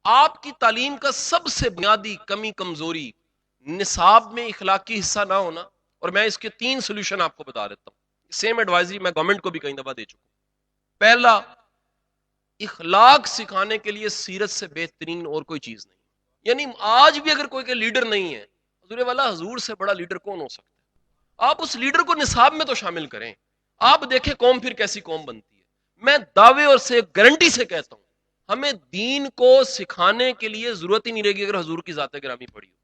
آپ کی تعلیم کا سب سے بنیادی کمی کمزوری نصاب میں اخلاقی حصہ نہ ہونا، اور میں اس کے 3 سولوشن آپ کو بتا دیتا ہوں. سیم ایڈوائزری میں گورنمنٹ کو بھی کئی دفعہ دے چکا ہوں. پہلا، اخلاق سکھانے کے لیے سیرت سے بہترین اور کوئی چیز نہیں. یعنی آج بھی اگر کوئی کہ لیڈر نہیں ہے، حضور والا حضور سے بڑا لیڈر کون ہو سکتا ہے؟ آپ اس لیڈر کو نصاب میں تو شامل کریں. آپ دیکھیں قوم پھر کیسی قوم بنتی ہے. میں دعوے اور سے گارنٹی سے کہتا ہوں، ہمیں دین کو سکھانے کے لیے ضرورت ہی نہیں رہے گی اگر حضور کی ذات گرامی پڑھی ہو.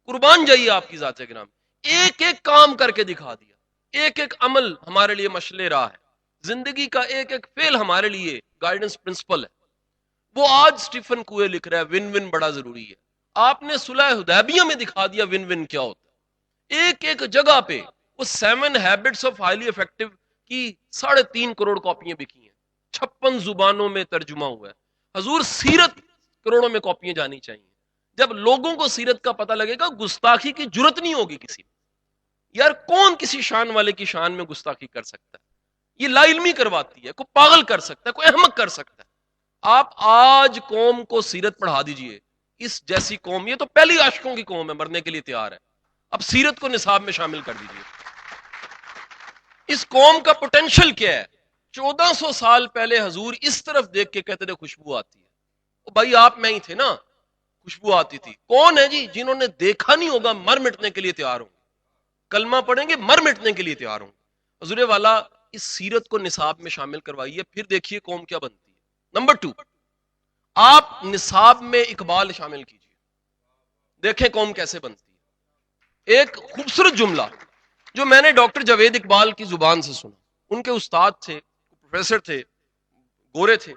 قربان جائیے آپ کی ذات گرامی. ایک ایک کام کر کے دکھا دیا، ایک ایک عمل ہمارے لیے مشعل راہ ہے، زندگی کا ایک ایک فعل ہمارے لیے گائیڈنس پرنسپل ہے. وہ آج سٹیفن کوئے لکھ رہا ہے ون ون بڑا ضروری ہے. آپ نے صلح حدیبیہ میں دکھا دیا ون ون کیا ہوتا ہے. ایک ایک جگہ پہ وہ 7 ہیبٹس آف ہائیلی افیکٹو کی 3.5 کروڑ کاپیاں بکی ہیں، 56 زبانوں میں ترجمہ ہوا ہے. حضور سیرت کروڑوں میں کاپیاں جانی چاہیے. جب لوگوں کو سیرت کا پتہ لگے گا، گستاخی کی جرت نہیں ہوگی کسی میں. یار کون کسی شان والے کی شان میں گستاخی کر سکتا ہے؟ یہ لا علمی کرواتی ہے. کوئی پاگل کر سکتا ہے، کوئی احمق کر سکتا ہے. آپ آج قوم کو سیرت پڑھا دیجئے. اس جیسی قوم، یہ تو پہلی عاشقوں کی قوم ہے، مرنے کے لیے تیار ہے. اب سیرت کو نصاب میں شامل کر دیجئے. اس قوم کا پوٹینشل کیا ہے؟ 1400 سال پہلے حضور اس طرف دیکھ کے کہتے تھے خوشبو آتی ہے. بھائی آپ میں ہی تھے نا، خوشبو آتی تھی. کون ہے جی جنہوں نے دیکھا نہیں ہوگا مر مٹنے کے لیے تیار ہوں گے، کلمہ پڑھیں گے مر مٹنے کے لیے تیار ہوں گے. حضور والا اس سیرت کو نصاب میں شامل کروائیے، پھر دیکھیے قوم کیا بنتی ہے. نمبر 2، آپ نصاب میں اقبال شامل کیجیے، دیکھیں قوم کیسے بنتی ہے. ایک خوبصورت جملہ جو میں نے ڈاکٹر جاوید اقبال کی زبان سے سنا. ان کے استاد تھے، پروفیسر تھے، گورے تھے،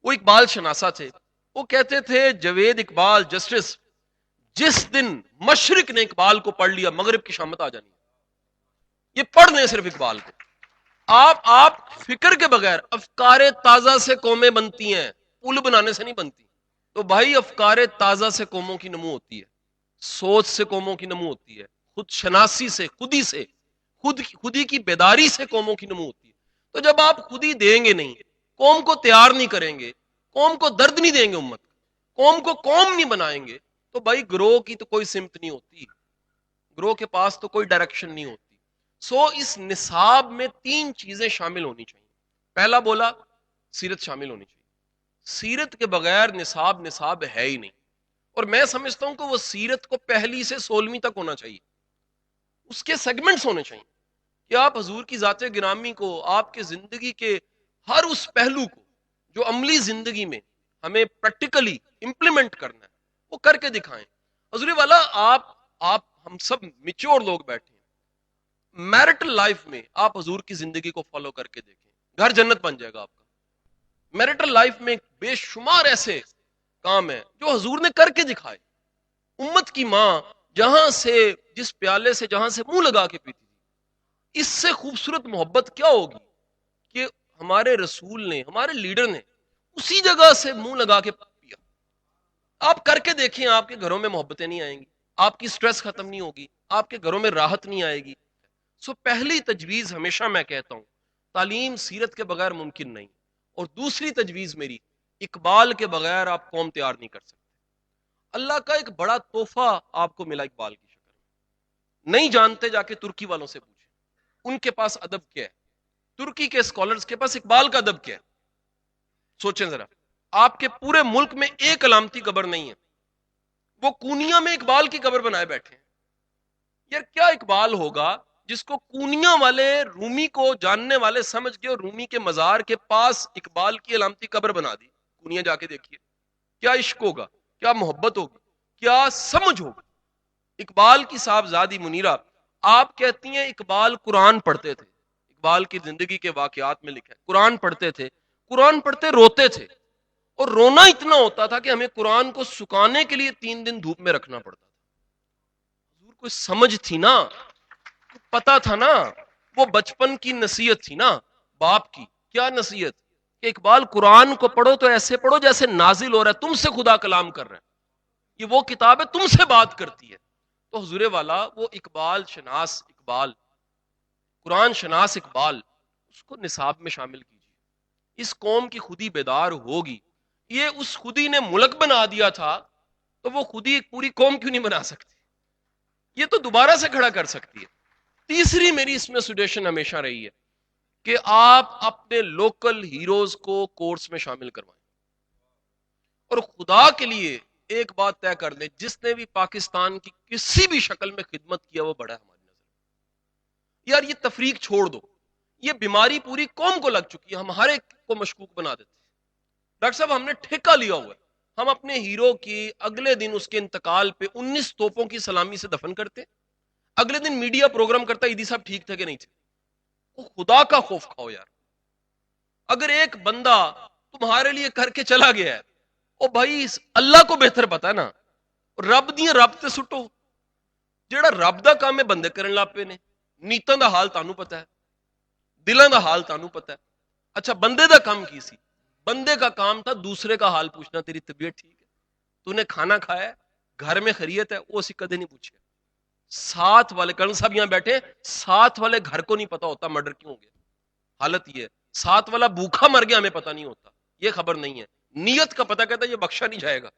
وہ اقبال شناسہ تھے. وہ کہتے تھے جاوید اقبال جسٹس، جس دن مشرق نے اقبال کو پڑھ لیا مغرب کی شامت آ جانی. یہ پڑھ لیں صرف اقبال کو. آپ فکر کے بغیر، افکار تازہ سے قومیں بنتی ہیں، پل بنانے سے نہیں بنتی. تو بھائی افکار تازہ سے قوموں کی نمو ہوتی ہے، سوچ سے قوموں کی نمو ہوتی ہے، خود شناسی سے، خودی کی بیداری سے قوموں کی نمو ہوتی ہے. تو جب آپ خود ہی دیں گے نہیں، قوم کو تیار نہیں کریں گے، قوم کو درد نہیں دیں گے، امت قوم کو قوم نہیں بنائیں گے، تو بھائی گروہ کی تو کوئی سمت نہیں ہوتی، گروہ کے پاس تو کوئی ڈائریکشن نہیں ہوتی. اس نصاب میں 3 چیزیں شامل ہونی چاہیے. پہلا بولا سیرت شامل ہونی چاہیے. سیرت کے بغیر نصاب ہے ہی نہیں. اور میں سمجھتا ہوں کہ وہ سیرت کو 1 سے 16 تک ہونا چاہیے. اس کے سیگمنٹس ہونے چاہیے کہ آپ حضور کی ذات گرامی کو، آپ کے زندگی کے ہر اس پہلو کو جو عملی زندگی میں ہمیں پریکٹیکلی امپلیمنٹ کرنا ہے، وہ کر کے دکھائیں. حضور والا آپ ہم سب میچور لوگ بیٹھے ہیں. میرٹل لائف میں آپ حضور کی زندگی کو فالو کر کے دیکھیں، گھر جنت بن جائے گا آپ کا. میرٹل لائف میں بے شمار ایسے کام ہیں جو حضور نے کر کے دکھائے. امت کی ماں جہاں سے، جس پیالے سے جہاں سے منہ لگا کے پیتی تھی، اس سے خوبصورت محبت کیا ہوگی کہ ہمارے رسول نے، ہمارے لیڈر نے اسی جگہ سے منہ لگا کے پیا. آپ کر کے دیکھیں، آپ کے گھروں میں محبتیں نہیں آئیں گی، آپ کی سٹریس ختم نہیں ہوگی، آپ کے گھروں میں راحت نہیں آئے گی. پہلی تجویز ہمیشہ میں کہتا ہوں، تعلیم سیرت کے بغیر ممکن نہیں. اور دوسری تجویز میری، اقبال کے بغیر آپ قوم تیار نہیں کر سکتے. اللہ کا ایک بڑا تحفہ آپ کو ملا اقبال کی شکل میں. نہیں جانتے جا کے ترکی والوں سے پوچھیں، ان کے پاس ادب کیا ہے. ترکی کے اسکالرز کے پاس اقبال کا ادب کیا ہے. سوچیں ذرا، آپ کے پورے ملک میں ایک علامتی قبر نہیں ہے، وہ کونیا میں اقبال کی قبر بنائے بیٹھے ہیں. یار کیا اقبال ہوگا جس کو کونیا والے، رومی کو جاننے والے سمجھ کے اور رومی کے مزار کے پاس اقبال کی علامتی قبر بنا دی. کونیا جا کے دیکھیے، کیا عشق ہوگا، کیا محبت ہوگی، کیا سمجھ ہوگی. اقبال کی صاحبزادی منیرہ، آپ کہتی ہیں اقبال قرآن پڑھتے تھے. اقبال کی زندگی کے واقعات میں لکھا ہے قرآن پڑھتے تھے، قرآن پڑھتے روتے تھے، اور رونا اتنا ہوتا تھا کہ ہمیں قرآن کو سکانے کے لیے 3 دن دھوپ میں رکھنا پڑتا تھا. حضور کو سمجھ تھی نا، پتا تھا نا، وہ بچپن کی نصیحت تھی نا باپ کی. کیا نصیحت کہ اقبال قرآن کو پڑھو تو ایسے پڑھو جیسے نازل ہو رہا ہے، تم سے خدا کلام کر رہا ہے، یہ وہ کتاب ہے تم سے بات کرتی ہے. تو حضور والا وہ اقبال شناس اقبال، قرآن شناس اقبال، اس کو نصاب میں شامل کیجیے. اس قوم کی خودی بیدار ہوگی، یہ اس خودی نے ملک بنا دیا تھا تو وہ خودی ایک پوری قوم کیوں نہیں بنا سکتی؟ یہ تو دوبارہ سے کھڑا کر سکتی ہے. تیسری میری اس میں سجیشن ہمیشہ رہی ہے کہ آپ اپنے لوکل ہیروز کو کورس میں شامل کروائیں. اور خدا کے لیے ایک بات طے کر لیں، جس نے بھی پاکستان کی کسی بھی شکل میں خدمت کیا وہ بڑا ہے ہماری نظر میں. یار یہ تفریق چھوڑ دو، یہ بیماری پوری قوم کو لگ چکی ہے، ہم ہر ایک کو مشکوک بنا دیتے ہیں. ڈاکٹر صاحب ہم نے ٹھیکہ لیا ہوا ہے، ہم اپنے ہیرو کی اگلے دن اس کے انتقال پہ 19 توپوں کی سلامی سے دفن کرتے، اگلے دن میڈیا پروگرام کرتا عیدی صاحب ٹھیک تھے کہ نہیں تھے. وہ خدا کا خوف کھاؤ یار. اگر ایک بندہ تمہارے لیے کر کے چلا گیا ہے، او بھائی اللہ کو بہتر پتا ہے نا، رب دیاں رب تے سٹو. جیڑا رب دا کام ہے بندے کرن لگ پے نے. نیتاں دا حال تانوں پتا ہے، دلاں دا حال تانوں پتا ہے. اچھا بندے دا کام کی سی؟ بندے کا کام تھا دوسرے کا حال پوچھنا، تیری طبیعت ٹھیک ہے، تو نے کھانا کھایا ہے، گھر میں خیریت ہے، وہ اسی کدے نہیں پوچھے. ساتھ والے کرن صاحب یہاں بیٹھے، ساتھ والے گھر کو نہیں پتا ہوتا مرڈر کیوں ہو گیا. حالت یہ ہے، ساتھ والا بھوکا مر گیا ہمیں پتہ نہیں ہوتا، یہ خبر نہیں ہے. نیت کا پتہ کہتا ہے یہ بخشا نہیں جائے گا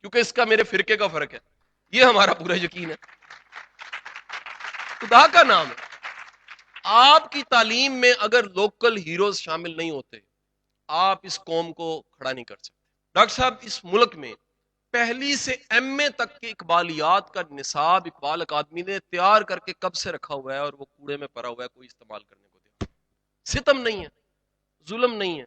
کیونکہ اس کا میرے فرقے کا فرق ہے. یہ ہمارا پورا یقین ہے. خدا کا نام ہے، آپ کی تعلیم میں اگر لوکل ہیروز شامل نہیں ہوتے آپ اس قوم کو کھڑا نہیں کر سکتے. ڈاکٹر صاحب اس ملک میں پہلی سے ایم اے تک کے اقبالیات کا نصاب اقبال اکادمی نے تیار کر کے کب سے رکھا ہوا ہے اور وہ کوڑے میں پڑا ہوا ہے، کوئی استعمال کرنے کو دے. ستم نہیں ہے، ظلم نہیں ہے.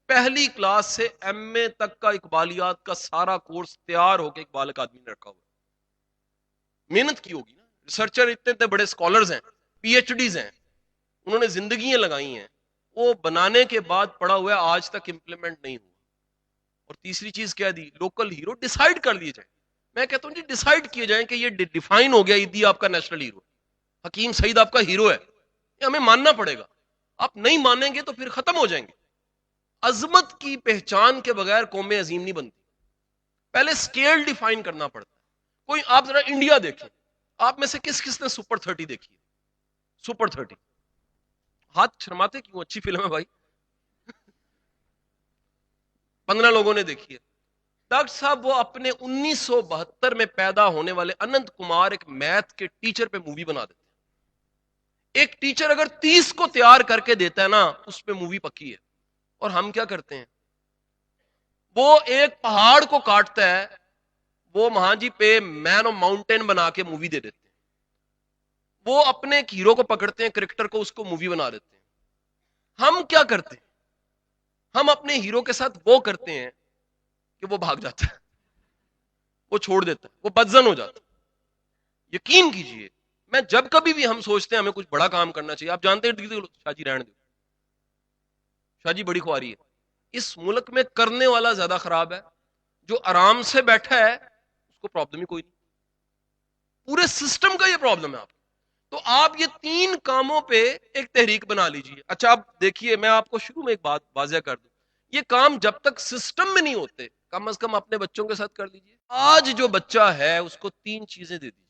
پہلی کلاس سے ایم اے تک کا اقبالیات کا سارا کورس تیار ہو کے اقبال اکادمی نے رکھا ہوا ہے. محنت کی ہوگی نا، ریسرچر اتنے بڑے اسکالرز ہیں، پی ایچ ڈیز ہیں، انہوں نے زندگیاں لگائی ہیں، وہ بنانے کے بعد پڑا ہوا ہے، آج تک امپلیمنٹ نہیں ہوا. اور تیسری چیز کیا دی؟ لوکل ہیرو ڈیسائیڈ کر لیے جائیں. میں کہتا ہوں جی ڈیسائیڈ کیے جائیں کہ یہ ڈیفائن ہو گیا عیدی آپ کا نیشنل ہیرو، حکیم سعید آپ کا ہیرو ہے، یہ ہمیں ماننا پڑے گا. آپ نہیں مانیں گے تو پھر ختم ہو جائیں گے. عظمت کی پہچان کے بغیر قومیں عظیم نہیں بنتی. پہلے سکیل ڈیفائن کرنا پڑتا ہے. کوئی آپ ذرا انڈیا دیکھیں، آپ میں سے کس نے سپر 30 دیکھی ہے؟ سپر 30 ہاتھ شرماتے کیوں؟ اچھی فلم ہے بھائی. 15 لوگوں نے دیکھی ہے. ڈاکٹر صاحب وہ اپنے 1972 میں پیدا ہونے والے اننت کمار ایک میتھ کے ٹیچر پہ مووی بنا دیتے ہیں. ایک ٹیچر اگر 30 کو تیار کر کے دیتا ہے نا اس پہ مووی پکی ہے. اور ہم کیا کرتے ہیں؟ وہ ایک پہاڑ کو کاٹتا ہے، وہ وہاں جی پہ مین آف ماؤنٹین بنا کے مووی دے دیتے ہیں. وہ اپنے ایک ہیرو کو پکڑتے ہیں، کرکٹر کو، اس کو مووی بنا دیتے ہیں. ہم کیا کرتے ہیں؟ ہم اپنے ہیرو کے ساتھ وہ کرتے ہیں کہ وہ بھاگ جاتا ہے، وہ چھوڑ دیتا ہے، وہ بدزن ہو جاتا ہے. یقین کیجئے میں جب کبھی بھی ہم سوچتے ہیں ہمیں کچھ بڑا کام کرنا چاہیے، آپ جانتے ہیں شاہ جی رہنے دو، شاہ جی بڑی خواری ہے. اس ملک میں کرنے والا زیادہ خراب ہے، جو آرام سے بیٹھا ہے اس کو پرابلم ہی کوئی نہیں. پورے سسٹم کا یہ پرابلم ہے. آپ تو آپ یہ 3 کاموں پہ ایک تحریک بنا لیجئے. اچھا آپ دیکھیے، میں آپ کو شروع میں ایک بات واضح کر دوں، یہ کام جب تک سسٹم میں نہیں ہوتے کم از کم اپنے بچوں کے ساتھ کر لیجئے. آج جو بچہ ہے اس کو 3 چیزیں دے دیجئے.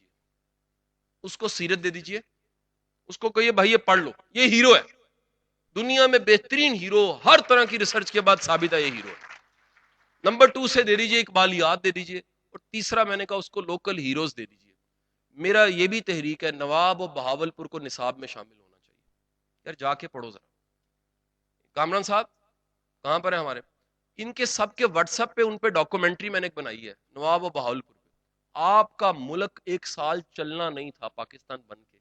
اس کو سیرت دے دیجئے، اس کو کہیے بھائی یہ پڑھ لو، یہ ہیرو ہے، دنیا میں بہترین ہیرو، ہر طرح کی ریسرچ کے بعد ثابت ہے یہ ہیرو ہے. نمبر 2 سے دے دیجئے اقبالیات دے دیجئے. اور تیسرا میں نے کہا اس کو لوکل ہیروز دے دیجئے. میرا یہ بھی تحریک ہے نواب و بہاولپور کو نصاب میں شامل ہونا چاہیے. یار جا کے پڑھو ذرا. کامران صاحب کہاں پر ہیں ہمارے؟ ان کے سب کے واٹس ایپ پہ ان پہ ڈاکومنٹری میں نے ایک بنائی ہے نواب و بہاولپور پہ. آپ کا ملک 1 سال چلنا نہیں تھا پاکستان بن کے،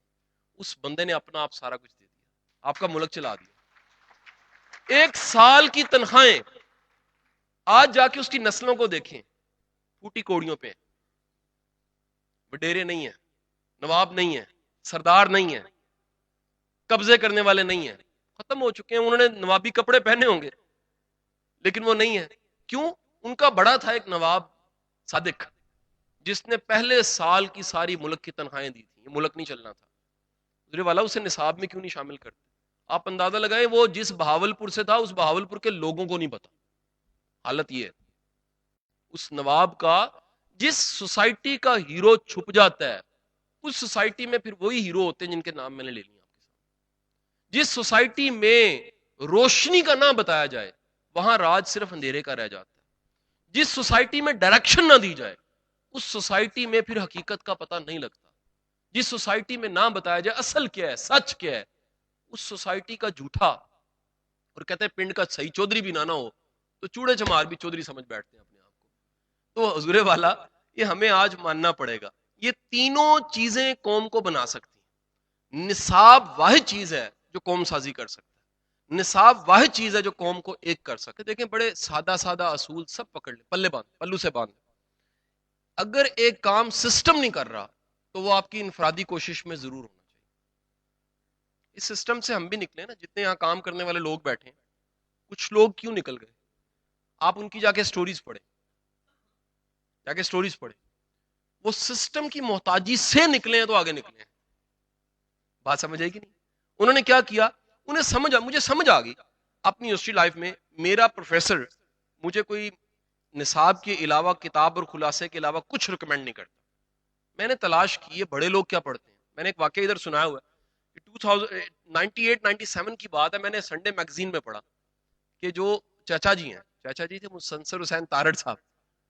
اس بندے نے اپنا آپ سارا کچھ دے دیا، آپ کا ملک چلا دیا. 1 سال کی تنخواہیں آج جا کے اس کی نسلوں کو دیکھیں، پھوٹی کوڑیوں پہ، وڈیرے نہیں ہیں، نواب نہیں ہیں، سردار نہیں ہیں، قبضے کرنے والے نہیں ہیں، ختم ہو چکے ہیں. انہوں نے نوابی کپڑے پہنے ہوں گے لیکن وہ نہیں ہے. کیوں؟ ان کا بڑا تھا ایک نواب صادق جس نے پہلے سال کی ساری ملک کی تنخواہیں دی تھی. یہ ملک نہیں چلنا تھا. حضور والا اسے نصاب میں کیوں نہیں شامل کرتے؟ آپ اندازہ لگائیں وہ جس بہاولپور سے تھا اس بہاولپور کے لوگوں کو نہیں پتا. حالت یہ ہے اس نواب کا، جس سوسائٹی کا ہیرو چھپ جاتا ہے اس سوسائٹی میں پھر وہی ہیرو ہوتے ہیں جن کے نام میں نے لے لیا آپ کے سامنے. جس سوسائٹی میں روشنی کا نام بتایا جائے وہاں راج صرف اندھیرے کا رہ جاتا ہے۔ جس سوسائٹی میں ڈائریکشن نہ دی جائے اس سوسائٹی میں پھر حقیقت کا پتہ نہیں لگتا۔ جس سوسائٹی میں نہ بتایا جائے اصل کیا ہے، سچ کیا ہے، اس سوسائٹی کا جھوٹا، اور کہتے ہیں پنڈ کا صحیح چودھری بھی نہ ہو تو چوڑے چمار بھی چودھری سمجھ بیٹھتے ہیں اپنے آپ کو۔ تو حضور والا یہ ہمیں آج ماننا پڑے گا، یہ تینوں چیزیں قوم کو بنا سکتی ہیں۔ نصاب واحد چیز ہے جو قوم سازی کر سکتا ہے، نصاب واحد چیز ہے جو قوم کو ایک کر سکتے۔ دیکھیں بڑے سادہ سادہ اصول سب پکڑ لیں، پلے باندھ، پلو سے باندھ۔ اگر ایک کام سسٹم نہیں کر رہا تو وہ آپ کی انفرادی کوشش میں ضرور ہونا چاہیے۔ اس سسٹم سے ہم بھی نکلے نا، جتنے یہاں کام کرنے والے لوگ بیٹھے ہیں، کچھ لوگ کیوں نکل گئے؟ آپ ان کی جا کے سٹوریز پڑھیں، جا کے سٹوریز پڑھیں، وہ سسٹم کی محتاجی سے نکلے ہیں تو آگے نکلے ہیں۔ بات سمجھ آئی کہ نہیں؟ انہوں نے کیا کیا، انہیں مجھے سمجھ آ گئی اپنی یونیورسٹی لائف میں، میرا پروفیسر مجھے کوئی نصاب کے علاوہ، کتاب اور خلاصے کے علاوہ کچھ ریکمینڈ نہیں کرتا۔ میں نے تلاش کی ہے بڑے لوگ کیا پڑھتے ہیں۔ میں نے ایک واقعہ ادھر سنایا ہوا ہے، 98-97 کی بات ہے، میں نے سنڈے میگزین میں پڑھا کہ جو چچا جی ہیں، چچا جی تھے مسنصر حسین تارڑ صاحب،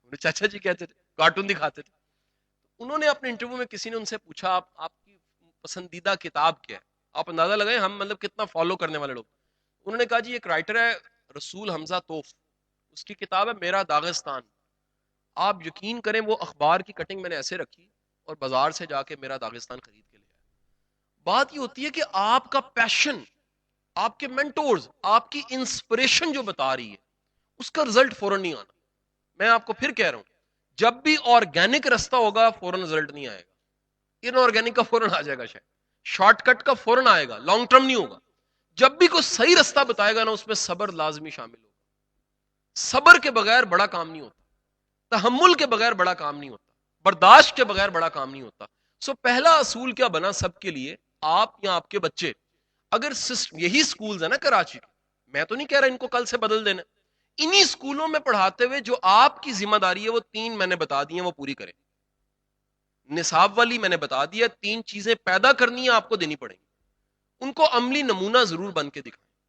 انہیں چچا جی کہتے تھے، کارٹون دکھاتے تھے۔ انہوں نے اپنے انٹرویو میں کسی نے ان سے پوچھا آپ کی پسندیدہ کتاب کیا ہے؟ آپ اندازہ لگائیں ہم مطلب کتنا فالو کرنے والے لوگ۔ انہوں نے کہا جی ایک رائٹر ہے رسول حمزہ توف، اس کی کتاب ہے میرا داغستان۔ آپ یقین کریں وہ اخبار کی کٹنگ میں نے ایسے رکھی اور بازار سے جا کے میرا داغستان خرید کے لے آیا۔ بات یہ ہوتی ہے کہ آپ کا پیشن، آپ کے مینٹورز، آپ کی انسپریشن جو بتا رہی ہے اس کا رزلٹ فوراً نہیں آنا۔ میں آپ کو پھر کہہ رہا ہوں، جب بھی آرگینک رستہ ہوگا فوراً رزلٹ نہیں آئے گا، ان آرگینک کا فوراً آ جائے گا، شاید شارٹ کٹ کا فوراً آئے گا، لانگ ٹرم نہیں ہوگا۔ جب بھی کوئی صحیح رستہ بتائے گا نا اس میں صبر لازمی شامل ہوگا۔ صبر کے بغیر بڑا کام نہیں ہوتا، تحمل کے بغیر بڑا کام نہیں ہوتا، برداشت کے بغیر بڑا کام نہیں ہوتا۔ سو پہلا اصول کیا بنا سب کے لیے، آپ یا آپ کے بچے، اگر یہی سکولز ہے نا کراچی کے، میں تو نہیں کہہ رہا ان کو کل سے بدل دینا، انہی سکولوں میں پڑھاتے ہوئے جو آپ کی ذمہ داری ہے وہ 3 میں نے بتا دی ہیں، وہ پوری کریں۔ نصاب والی میں نے بتا دیا، 3 چیزیں پیدا کرنی ہیں، آپ کو دینی پڑیں گی، ان کو عملی نمونہ ضرور بن کے دکھائیں۔